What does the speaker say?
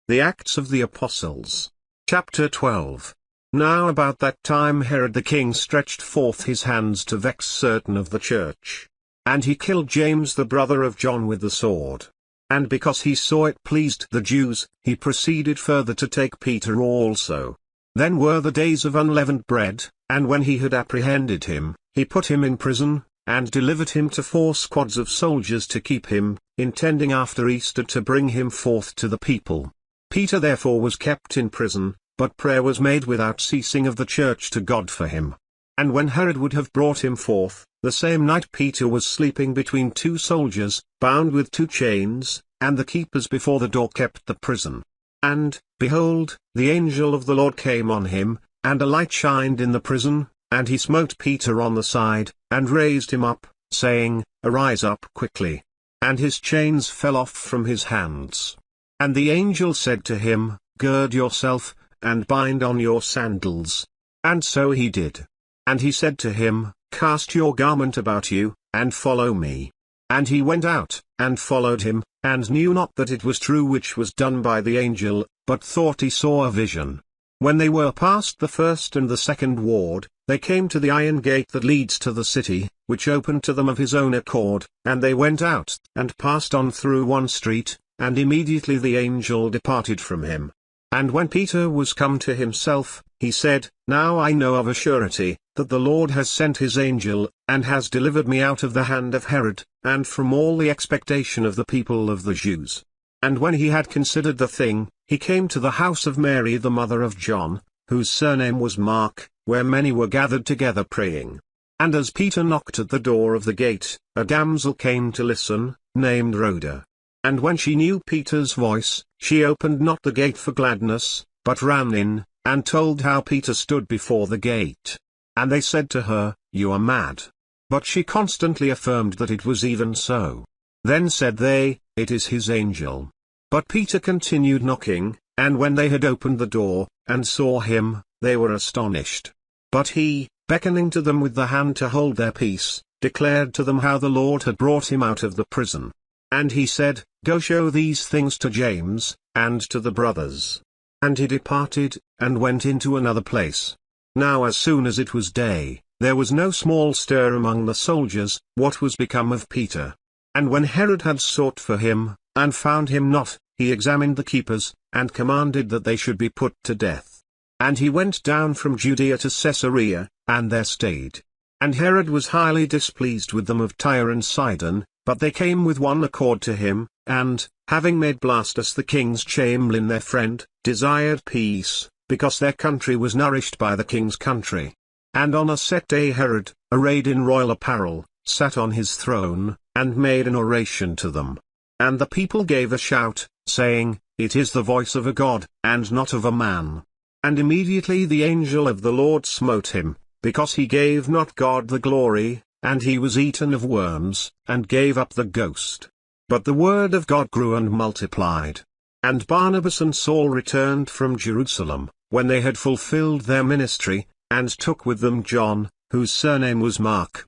The Acts of the Apostles. Chapter 12. Now about that time Herod the king stretched forth his hands to vex certain of the church. And he killed James the brother of John with the sword. And because he saw it pleased the Jews, he proceeded further to take Peter also. Then were the days of unleavened bread, and when he had apprehended him, he put him in prison, and delivered him to 4 squads of soldiers to keep him, intending after Easter to bring him forth to the people. Peter therefore was kept in prison, but prayer was made without ceasing of the church to God for him. And when Herod would have brought him forth, the same night Peter was sleeping between 2 soldiers, bound with 2 chains, and the keepers before the door kept the prison. And, behold, the angel of the Lord came on him, and a light shined in the prison, and he smote Peter on the side, and raised him up, saying, Arise up quickly. And his chains fell off from his hands. And the angel said to him, Gird yourself, and bind on your sandals. And so he did. And he said to him, Cast your garment about you, and follow me. And he went out, and followed him, and knew not that it was true which was done by the angel, but thought he saw a vision. When they were past the first and the second ward, they came to the iron gate that leads to the city, which opened to them of his own accord, and they went out, and passed on through one street, and immediately the angel departed from him. And when Peter was come to himself, he said, Now I know of a surety, that the Lord has sent his angel, and has delivered me out of the hand of Herod, and from all the expectation of the people of the Jews. And when he had considered the thing, he came to the house of Mary the mother of John, whose surname was Mark, where many were gathered together praying. And as Peter knocked at the door of the gate, a damsel came to listen, named Rhoda. And when she knew Peter's voice, she opened not the gate for gladness, but ran in, and told how Peter stood before the gate. And they said to her, You are mad. But she constantly affirmed that it was even so. Then said they, It is his angel. But Peter continued knocking, and when they had opened the door, and saw him, they were astonished. But he, beckoning to them with the hand to hold their peace, declared to them how the Lord had brought him out of the prison. And he said, Go show these things to James, and to the brothers. And he departed, and went into another place. Now as soon as it was day, there was no small stir among the soldiers, what was become of Peter. And when Herod had sought for him, and found him not, he examined the keepers, and commanded that they should be put to death. And he went down from Judaea to Caesarea, and there stayed. And Herod was highly displeased with them of Tyre and Sidon, but they came with one accord to him, and, having made Blastus the king's chamberlain their friend, desired peace, because their country was nourished by the king's country. And on a set day Herod, arrayed in royal apparel, sat on his throne, and made an oration to them. And the people gave a shout, saying, It is the voice of a god, and not of a man. And immediately the angel of the Lord smote him, because he gave not God the glory, and he was eaten of worms, and gave up the ghost. But the word of God grew and multiplied. And Barnabas and Saul returned from Jerusalem, when they had fulfilled their ministry, and took with them John, whose surname was Mark,